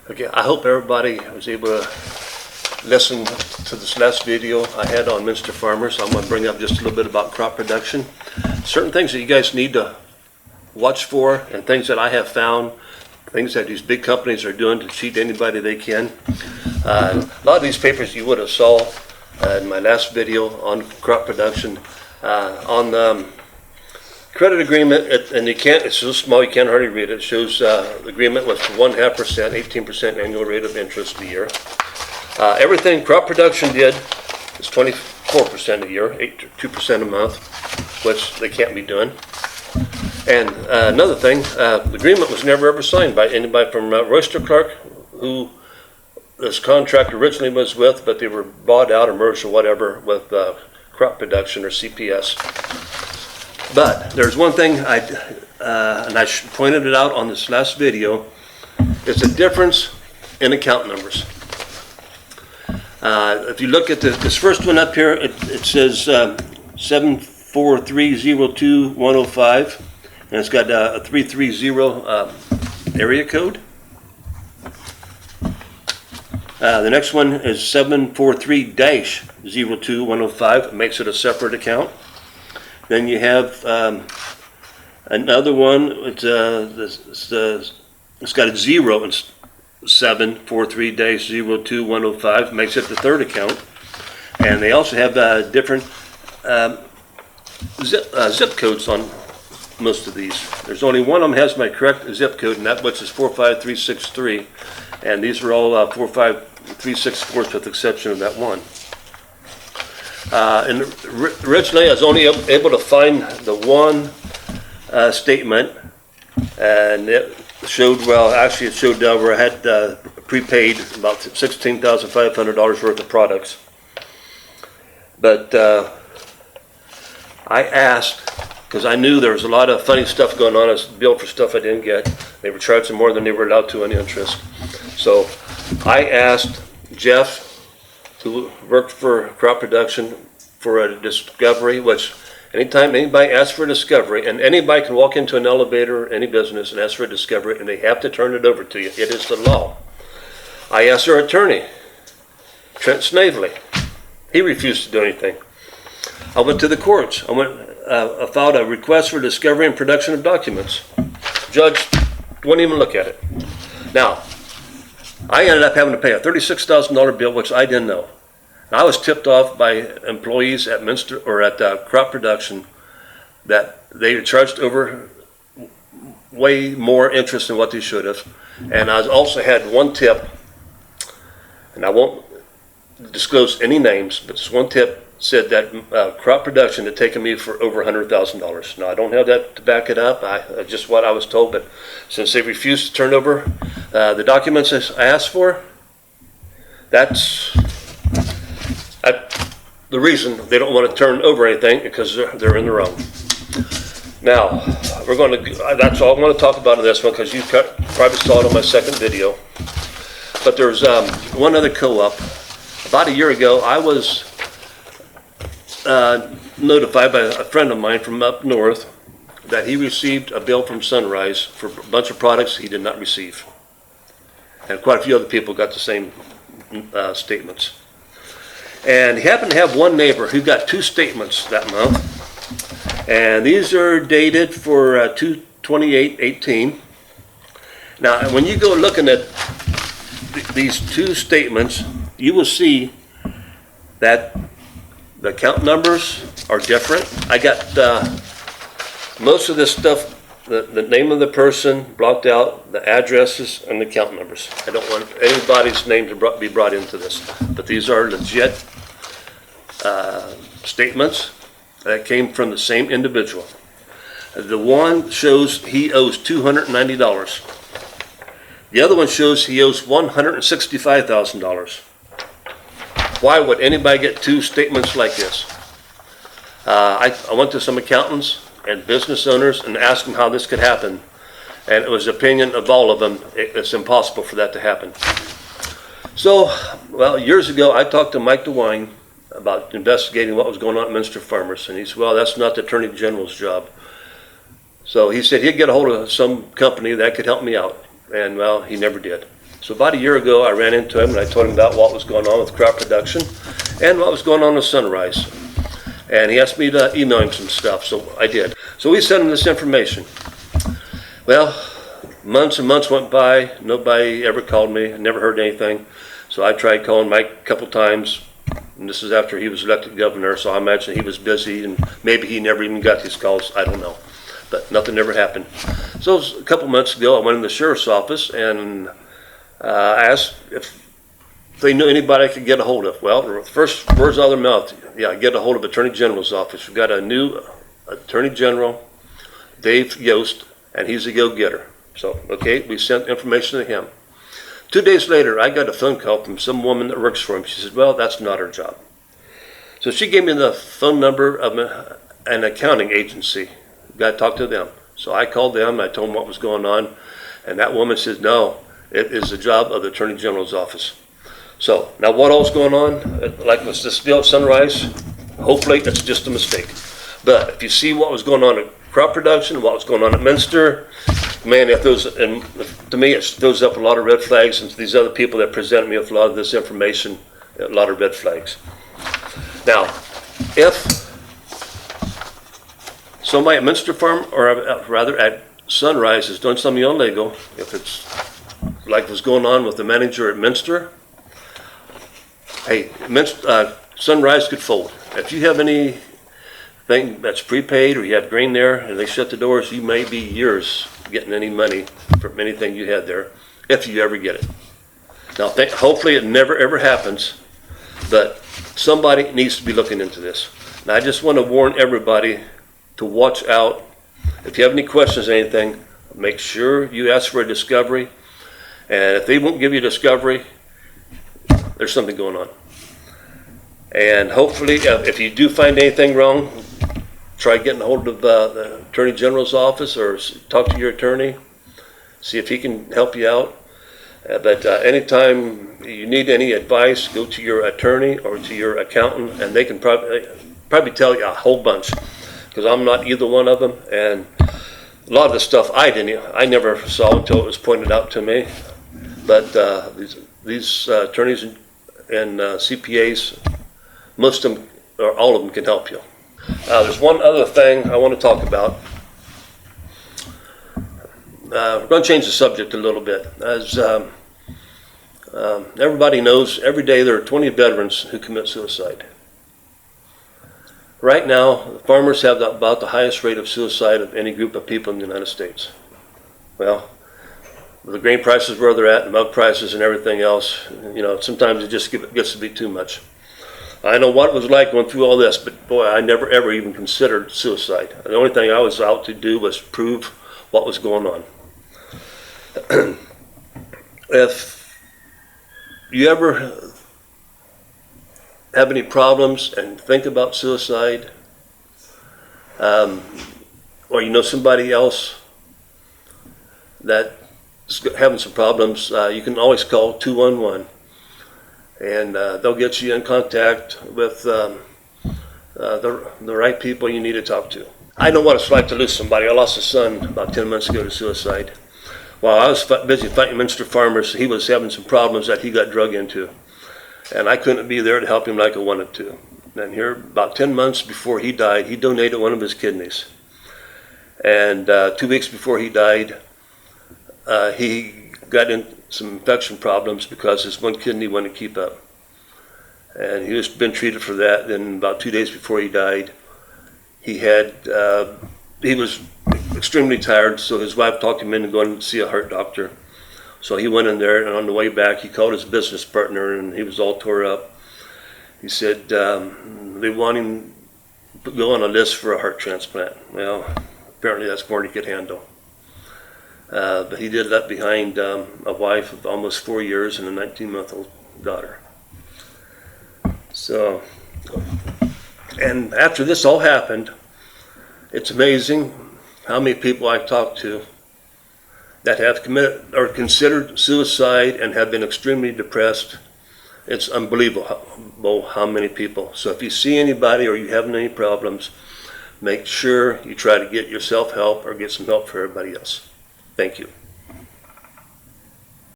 Okay, I hope everybody was able to listen to this last video I had on Minster Farmers. I'm going to bring up just a little bit about crop production. Certain things that you guys need to watch for, and things that I have found, things that these big companies are doing to cheat anybody they can. A lot of these papers you would have saw in my last video on crop production. On the credit agreement, and it's so small you can't hardly read it. It shows the agreement was 0.5%, 18% annual rate of interest a year. Everything crop production did is 24% a year, 2% a month, which they can't be doing. And another thing, the agreement was never ever signed by anybody from Royster Clark, who this contract originally was with, but they were bought out or merged or whatever with crop production or CPS. But there's one thing and I pointed it out on this last video. It's a difference in account numbers. If you look at this first one up here, it says 74302-105, and it's got a 330 area code. The next one is 743-02-105. It makes it a separate account. Then you have another one. It's got a 0 in 743-02-105. Makes it the third account. And they also have different zip codes on most of these. There's only one of them has my correct zip code, and that which is 45363. And these are all 45364 with the exception of that one. And originally I was only able to find the one statement, and it showed, well, actually it showed where I had prepaid about $16,500 worth of products. But I asked, because I knew there was a lot of funny stuff going on. I was billed for stuff I didn't get. They were charging more than they were allowed to on interest. So I asked Jeff, who worked for crop production, for a discovery, which anytime anybody asks for a discovery, and anybody can walk into an elevator or any business and ask for a discovery, and they have to turn it over to you. It is the law. I asked our attorney, Trent Snavely. He refused to do anything. I went to the courts. I filed a request for discovery and production of documents. Judge wouldn't even look at it. Now, I ended up having to pay a $36,000 bill, which I didn't know. I was tipped off by employees at Minster or at crop production that they charged over way more interest than what they should have. And I also had one tip, and I won't disclose any names, but this one tip said that crop production had taken me for over $100,000. Now, I don't have that to back it up. Just what I was told, but since they refused to turn over the documents I asked for, that's the reason they don't want to turn over anything, because they're in the wrong. Now, that's all I'm going to talk about in this one, because you probably saw it on my second video. But there's one other co-op. About a year ago, I was notified by a friend of mine from up north that he received a bill from Sunrise for a bunch of products he did not receive. And quite a few other people got the same statements. And he happened to have one neighbor who got 2 statements that month. And these are dated for 2/28/18. Now, when you go looking at these 2 statements, you will see that the account numbers are different. I got most of this stuff, the name of the person blocked out, the addresses, and the account numbers. I don't want anybody's name to be brought into this. But these are legit statements that came from the same individual. The one shows he owes $290. The other one shows he owes $165,000. Why would anybody get 2 statements like this? I went to some accountants and business owners and asked them how this could happen. And it was the opinion of all of them, it's impossible for that to happen. So, well, years ago, I talked to Mike DeWine about investigating what was going on at Minster Farmers. And he said, well, that's not the Attorney General's job. So he said he'd get a hold of some company that could help me out. And, well, he never did. So about a year ago, I ran into him and I told him about what was going on with crop production and what was going on with Sunrise. And he asked me to email him some stuff, so I did. So we sent him this information. Well, months and months went by, nobody ever called me, I never heard anything. So I tried calling Mike a couple times, and this is after he was elected governor, so I imagine he was busy and maybe he never even got these calls, I don't know. But nothing ever happened. So it was a couple months ago, I went in the sheriff's office and I asked if they knew anybody I could get a hold of. Well, the first words out of their mouth, yeah, get a hold of Attorney General's office. We've got a new Attorney General, Dave Yost, and he's a go-getter. So, okay, we sent information to him. 2 days later, I got a phone call from some woman that works for him. She said, well, that's not her job. So she gave me the phone number of an accounting agency. Got to talk to them. So I called them, I told them what was going on, and that woman said, no, it is the job of the Attorney General's office. So, now what all's going on? Like with this deal at Sunrise, hopefully it's just a mistake. But if you see what was going on at crop production, what was going on at Minster, man, and to me it throws up a lot of red flags, and to these other people that presented me with a lot of this information, a lot of red flags. Now, if somebody at Minster Farm, or rather at Sunrise, has done something illegal, if it's like what's going on with the manager at Minster, hey, Sunrise could fold. If you have anything that's prepaid or you have grain there and they shut the doors, you may be years getting any money from anything you had there, if you ever get it. Now, hopefully it never ever happens, but somebody needs to be looking into this. Now, I just want to warn everybody to watch out. If you have any questions or anything, make sure you ask for a discovery. And if they won't give you a discovery, there's something going on. And hopefully, if you do find anything wrong, try getting a hold of the Attorney General's office or talk to your attorney, see if he can help you out. But anytime you need any advice, go to your attorney or to your accountant, and they can probably tell you a whole bunch, because I'm not either one of them. And a lot of the stuff I never saw until it was pointed out to me. But these attorneys and CPAs, most of them, or all of them, can help you. There's one other thing I want to talk about. We're going to change the subject a little bit. As everybody knows, every day there are 20 veterans who commit suicide. Right now, farmers have about the highest rate of suicide of any group of people in the United States. Well, with the grain prices where they're at, and milk prices and everything else, sometimes it just gets to be too much. I know what it was like going through all this, but boy, I never ever even considered suicide. The only thing I was out to do was prove what was going on. If you ever have any problems and think about suicide, or you know somebody else that's having some problems, you can always call 211, and they'll get you in contact with the right people you need to talk to. I know what it's like to lose somebody. I lost a son about 10 months ago to suicide. While I was busy fighting Minster farmers, he was having some problems that he got drug into, and I couldn't be there to help him like I wanted to. And here, about 10 months before he died, he donated one of his kidneys. And 2 weeks before he died, he got in some infection problems because his one kidney wouldn't keep up. And he was been treated for that. Then about 2 days before he died, he was extremely tired, so his wife talked him into going to see a heart doctor. So he went in there, and on the way back, he called his business partner, and he was all tore up. He said they want him to go on a list for a heart transplant. Well, apparently that's more than he could handle. But he did that behind a wife of almost 4 years and a 19-month-old daughter. So, and after this all happened, it's amazing how many people I've talked to that have committed or considered suicide and have been extremely depressed. It's unbelievable how many people. So if you see anybody or you have any problems, make sure you try to get yourself help or get some help for everybody else. Thank you.